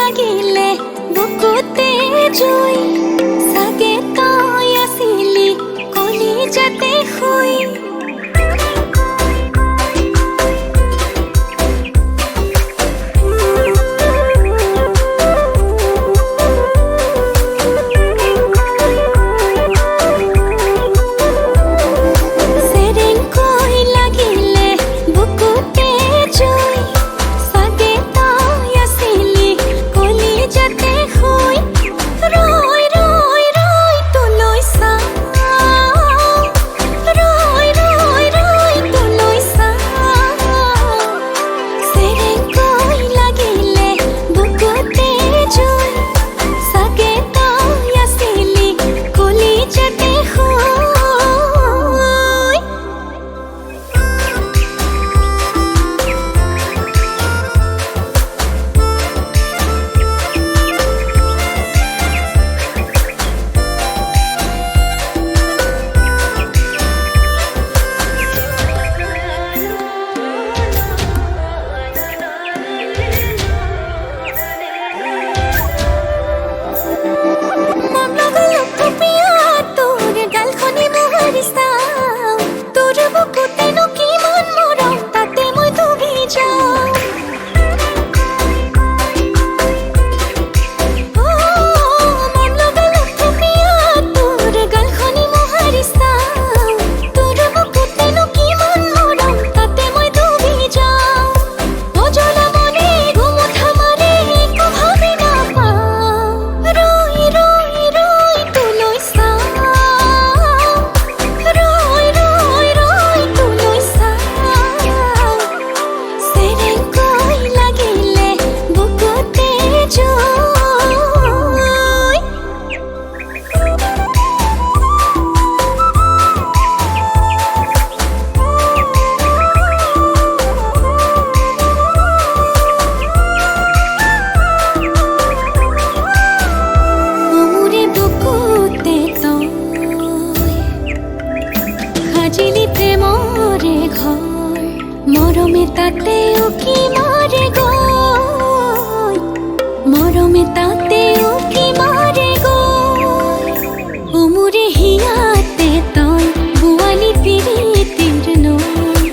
লাগিলে বুকুতে জুই চাগে তই আছিলি কলিজাতে শুই মৰমে তাতে উকি মাৰে গৈ মৰমে তাতে উকি মাৰে গৈ উমুৰে হিয়াতে তই বোৱালি পিৰিতিৰ নৈ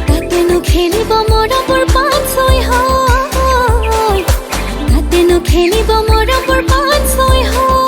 তাতেনো খেলিব মৰমৰ পাঁচ ছয় হয় তাতেনো খেলিব মৰমৰ পাঁচ ছয় হয়